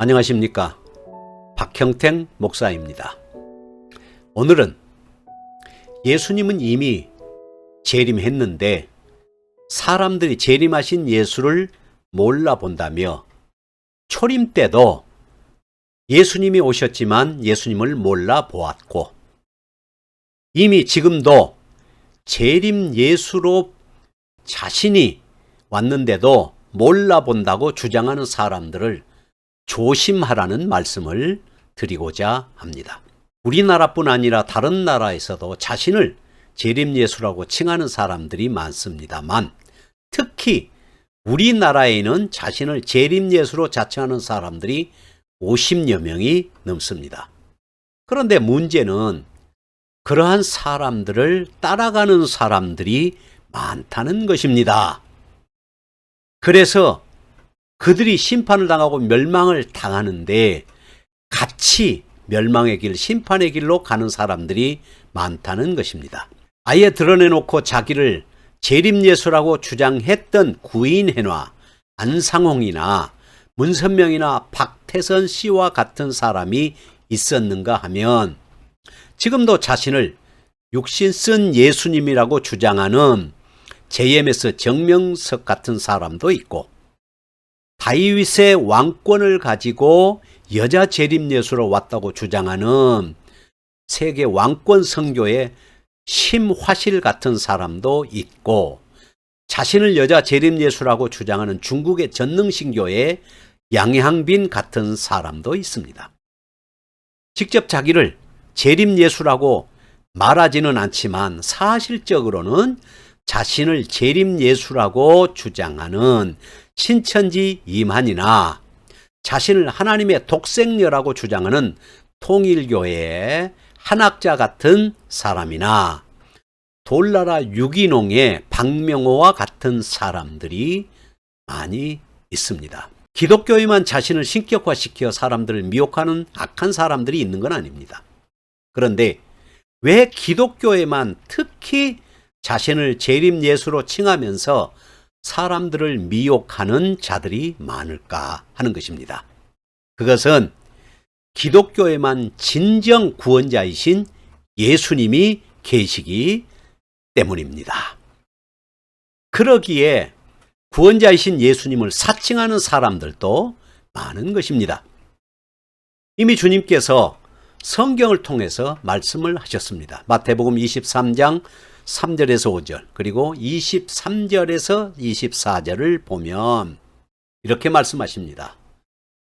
안녕하십니까, 박형택 목사입니다. 오늘은 예수님은 이미 재림했는데 사람들이 재림하신 예수를 몰라본다며 초림 때도 예수님이 오셨지만 예수님을 몰라보았고 이미 지금도 재림 예수로 자신이 왔는데도 몰라본다고 주장하는 사람들을 조심하라는 말씀을 드리고자 합니다. 우리나라뿐 아니라 다른 나라에서도 자신을 재림 예수라고 칭하는 사람들이 많습니다만 특히 우리나라에는 자신을 재림 예수로 자칭하는 사람들이 50여 명이 넘습니다. 그런데 문제는 그러한 사람들을 따라가는 사람들이 많다는 것입니다. 그래서 그들이 심판을 당하고 멸망을 당하는데 같이 멸망의 길, 심판의 길로 가는 사람들이 많다는 것입니다. 아예 드러내놓고 자기를 재림예수라고 주장했던 구인회나 안상홍이나 문선명이나 박태선 씨와 같은 사람이 있었는가 하면 지금도 자신을 육신 쓴 예수님이라고 주장하는 JMS 정명석 같은 사람도 있고 다윗의 왕권을 가지고 여자 재림예수로 왔다고 주장하는 세계 왕권 선교의 심화실 같은 사람도 있고 자신을 여자 재림예수라고 주장하는 중국의 전능신교의 양향빈 같은 사람도 있습니다. 직접 자기를 재림예수라고 말하지는 않지만 사실적으로는 자신을 재림예수라고 주장하는 신천지 이만이나 자신을 하나님의 독생녀라고 주장하는 통일교회의 한학자 같은 사람이나 돌나라 유기농의 박명호와 같은 사람들이 많이 있습니다. 기독교에만 자신을 신격화시켜 사람들을 미혹하는 악한 사람들이 있는 건 아닙니다. 그런데 왜 기독교에만 특히 자신을 재림예수로 칭하면서 사람들을 미혹하는 자들이 많을까 하는 것입니다. 그것은 기독교에만 진정 구원자이신 예수님이 계시기 때문입니다. 그러기에 구원자이신 예수님을 사칭하는 사람들도 많은 것입니다. 이미 주님께서 성경을 통해서 말씀을 하셨습니다. 마태복음 23장 3절에서 5절 그리고 23절에서 24절을 보면 이렇게 말씀하십니다.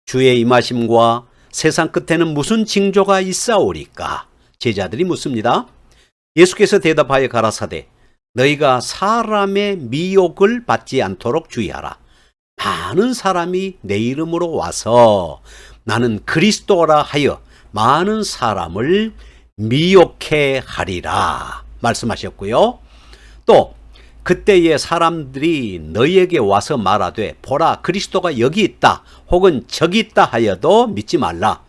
주의 임하심과 세상 끝에는 무슨 징조가 있사오리까? 제자들이 묻습니다. 예수께서 대답하여 가라사대 너희가 사람의 미혹을 받지 않도록 주의하라. 많은 사람이 내 이름으로 와서 나는 그리스도라 하여 많은 사람을 미혹해 하리라 말씀하셨고요. 또 그때에 사람들이 너희에게 와서 말하되 보라 그리스도가 여기 있다 혹은 저기 있다 하여도 믿지 말라.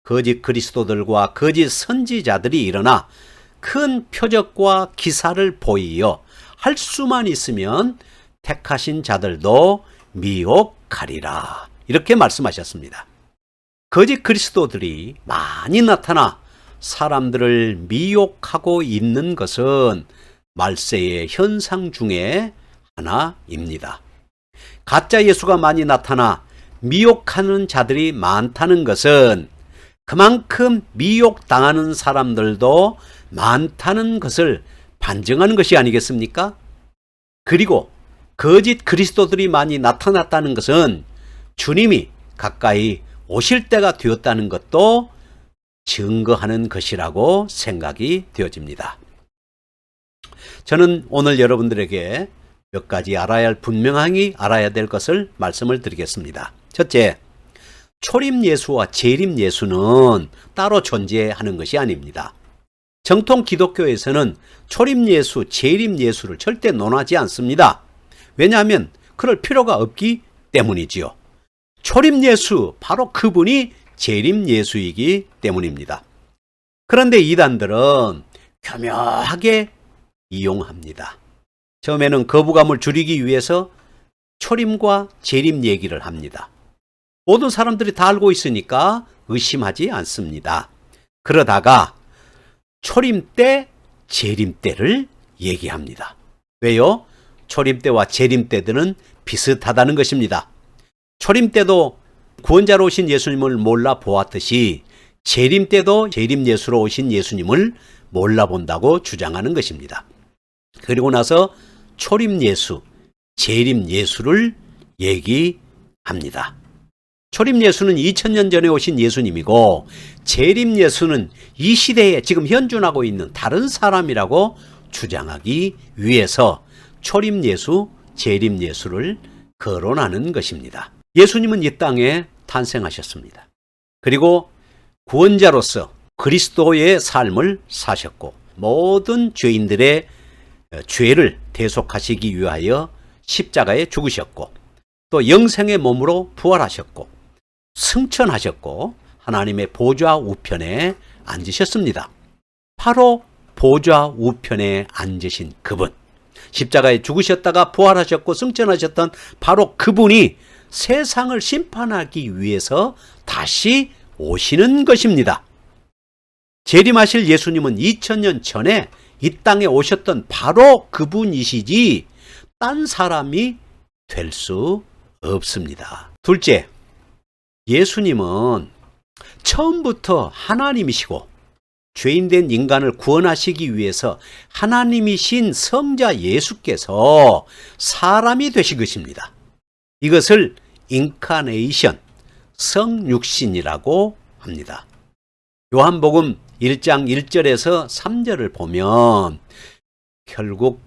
거짓 그리스도들과 거짓 선지자들이 일어나 큰 표적과 기사를 보이어 할 수만 있으면 택하신 자들도 미혹하리라. 이렇게 말씀하셨습니다. 거짓 그리스도들이 많이 나타나 사람들을 미혹하고 있는 것은 말세의 현상 중에 하나입니다. 가짜 예수가 많이 나타나 미혹하는 자들이 많다는 것은 그만큼 미혹당하는 사람들도 많다는 것을 반증하는 것이 아니겠습니까? 그리고 거짓 그리스도들이 많이 나타났다는 것은 주님이 가까이 오실 때가 되었다는 것도 증거하는 것이라고 생각이 되어집니다. 저는 오늘 여러분들에게 몇 가지 분명하게 알아야 될 것을 말씀을 드리겠습니다. 첫째, 초림 예수와 재림 예수는 따로 존재하는 것이 아닙니다. 정통 기독교에서는 초림 예수, 재림 예수를 절대 논하지 않습니다. 왜냐하면 그럴 필요가 없기 때문이지요. 초림 예수, 바로 그분이 재림 예수이기 때문입니다. 그런데 이단들은 교묘하게 이용합니다. 처음에는 거부감을 줄이기 위해서 초림과 재림 얘기를 합니다. 모든 사람들이 다 알고 있으니까 의심하지 않습니다. 그러다가 초림 때, 재림 때를 얘기합니다. 왜요? 초림 때와 재림 때들은 비슷하다는 것입니다. 초림 때도 구원자로 오신 예수님을 몰라 보았듯이 재림 때도 재림 예수로 오신 예수님을 몰라본다고 주장하는 것입니다. 그리고 나서 초림 예수, 재림 예수를 얘기합니다. 초림 예수는 2000년 전에 오신 예수님이고 재림 예수는 이 시대에 지금 현존하고 있는 다른 사람이라고 주장하기 위해서 초림 예수, 재림 예수를 거론하는 것입니다. 예수님은 이 땅에 탄생하셨습니다. 그리고 구원자로서 그리스도의 삶을 사셨고 모든 죄인들의 죄를 대속하시기 위하여 십자가에 죽으셨고 또 영생의 몸으로 부활하셨고 승천하셨고 하나님의 보좌 우편에 앉으셨습니다. 바로 보좌 우편에 앉으신 그분, 십자가에 죽으셨다가 부활하셨고 승천하셨던 바로 그분이 세상을 심판하기 위해서 다시 오시는 것입니다. 재림하실 예수님은 2000년 전에 이 땅에 오셨던 바로 그분이시지 딴 사람이 될 수 없습니다. 둘째, 예수님은 처음부터 하나님이시고 죄인된 인간을 구원하시기 위해서 하나님이신 성자 예수께서 사람이 되신 것입니다. 이것을 인카네이션, 성육신이라고 합니다. 요한복음 1장 1절에서 3절을 보면 결국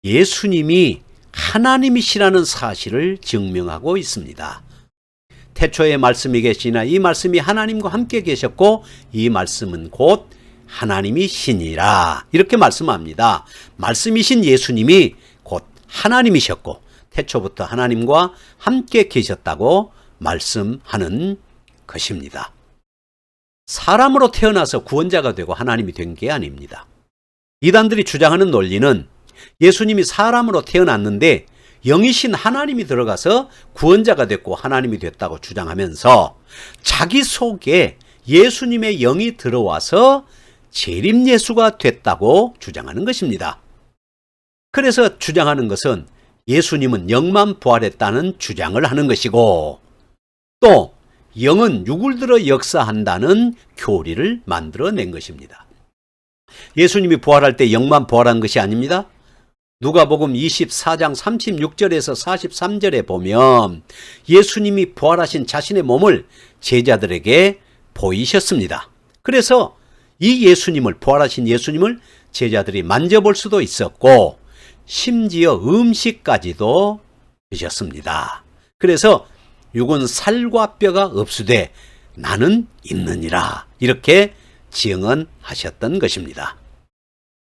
예수님이 하나님이시라는 사실을 증명하고 있습니다. 태초에 말씀이 계시나 이 말씀이 하나님과 함께 계셨고 이 말씀은 곧 하나님이시니라 이렇게 말씀합니다. 말씀이신 예수님이 곧 하나님이셨고 태초부터 하나님과 함께 계셨다고 말씀하는 것입니다. 사람으로 태어나서 구원자가 되고 하나님이 된 게 아닙니다. 이단들이 주장하는 논리는 예수님이 사람으로 태어났는데 영이신 하나님이 들어가서 구원자가 됐고 하나님이 됐다고 주장하면서 자기 속에 예수님의 영이 들어와서 재림 예수가 됐다고 주장하는 것입니다. 그래서 주장하는 것은 예수님은 영만 부활했다는 주장을 하는 것이고 또 영은 육을 들어 역사한다는 교리를 만들어낸 것입니다. 예수님이 부활할 때 영만 부활한 것이 아닙니다. 누가복음 24장 36절에서 43절에 보면 예수님이 부활하신 자신의 몸을 제자들에게 보이셨습니다. 그래서 이 예수님을, 부활하신 예수님을 제자들이 만져볼 수도 있었고 심지어 음식까지도 드셨습니다. 그래서 육은 살과 뼈가 없으되 나는 있느니라 이렇게 증언하셨던 것입니다.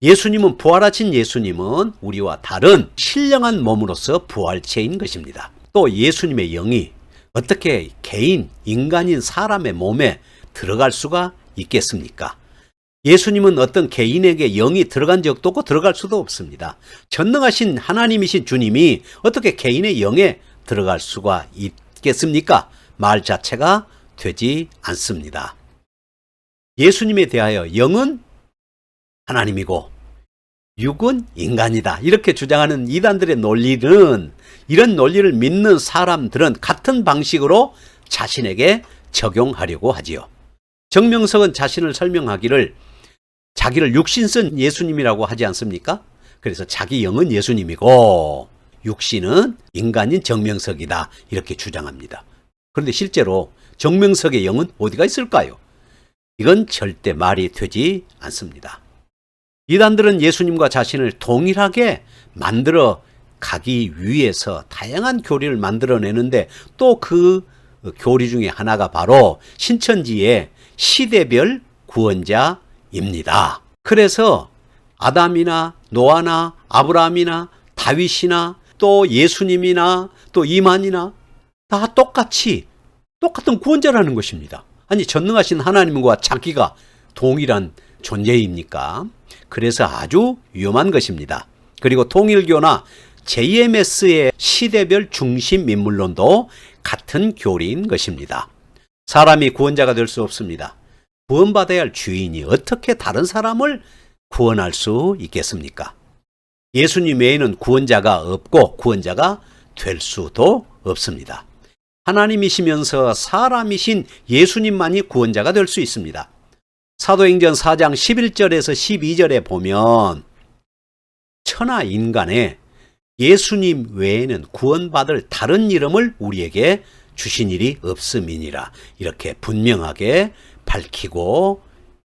예수님은, 부활하신 예수님은 우리와 다른 신령한 몸으로서 부활체인 것입니다. 또 예수님의 영이 어떻게 개인, 인간인 사람의 몸에 들어갈 수가 있겠습니까? 예수님은 어떤 개인에게 영이 들어간 적도 없고 들어갈 수도 없습니다. 전능하신 하나님이신 주님이 어떻게 개인의 영에 들어갈 수가 있겠습니까? 말 자체가 되지 않습니다. 예수님에 대하여 영은 하나님이고 육은 인간이다 이렇게 주장하는 이단들의 논리는, 이런 논리를 믿는 사람들은 같은 방식으로 자신에게 적용하려고 하지요. 정명석은 자신을 설명하기를 자기를 육신선 예수님이라고 하지 않습니까? 그래서 자기 영은 예수님이고 육신은 인간인 정명석이다 이렇게 주장합니다. 그런데 실제로 정명석의 영은 어디가 있을까요? 이건 절대 말이 되지 않습니다. 이단들은 예수님과 자신을 동일하게 만들어 가기 위해서 다양한 교리를 만들어내는데 또 그 교리 중에 하나가 바로 신천지의 시대별 구원자입니다. 그래서 아담이나 노아나 아브라함이나 다윗이나 또 예수님이나 또 이만이나 다 똑같은 구원자라는 것입니다. 아니, 전능하신 하나님과 자기가 동일한 존재입니까? 그래서 아주 위험한 것입니다. 그리고 통일교나 JMS의 시대별 중심 인물론도 같은 교리인 것입니다. 사람이 구원자가 될 수 없습니다. 구원받아야 할 주인이 어떻게 다른 사람을 구원할 수 있겠습니까? 예수님 외에는 구원자가 없고 구원자가 될 수도 없습니다. 하나님이시면서 사람이신 예수님만이 구원자가 될 수 있습니다. 사도행전 4장 11절에서 12절에 보면 천하 인간에 예수님 외에는 구원받을 다른 이름을 우리에게 주신 일이 없음이니라 이렇게 분명하게 밝히고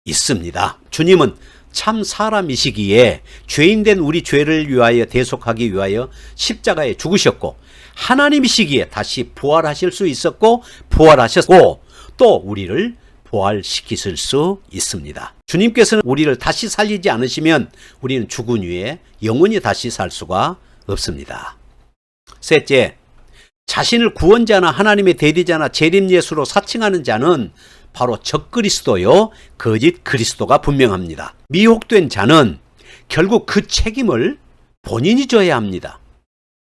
있습니다. 주님은 참 사람이시기에 죄인된 우리 죄를 위하여 대속하기 위하여 십자가에 죽으셨고 하나님이시기에 다시 부활하실 수 있었고 부활하셨고 또 우리를 부활시키실 수 있습니다. 주님께서는 우리를 다시 살리지 않으시면 우리는 죽은 후에 영원히 다시 살 수가 없습니다. 셋째, 자신을 구원자나 하나님의 대리자나 재림 예수로 사칭하는 자는 바로 적그리스도요 거짓 그리스도가 분명합니다. 미혹된 자는 결국 그 책임을 본인이 져야 합니다.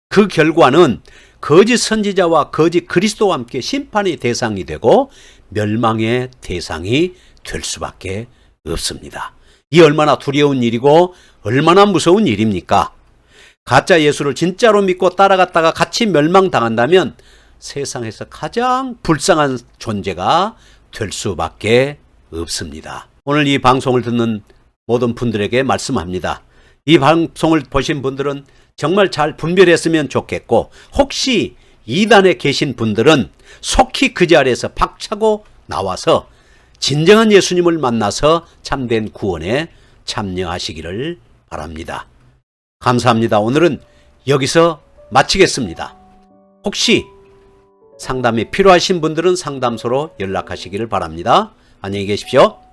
그 결과는 거짓 선지자와 거짓 그리스도와 함께 심판의 대상이 되고 멸망의 대상이 될 수밖에 없습니다. 이 얼마나 두려운 일이고 얼마나 무서운 일입니까? 가짜 예수를 진짜로 믿고 따라갔다가 같이 멸망당한다면 세상에서 가장 불쌍한 존재가 될 수밖에 없습니다. 오늘 이 방송을 듣는 모든 분들에게 말씀합니다. 이 방송을 보신 분들은 정말 잘 분별했으면 좋겠고 혹시 이단에 계신 분들은 속히 그 자리에서 박차고 나와서 진정한 예수님을 만나서 참된 구원에 참여하시기를 바랍니다. 감사합니다. 오늘은 여기서 마치겠습니다. 혹시 상담이 필요하신 분들은 상담소로 연락하시기를 바랍니다. 안녕히 계십시오.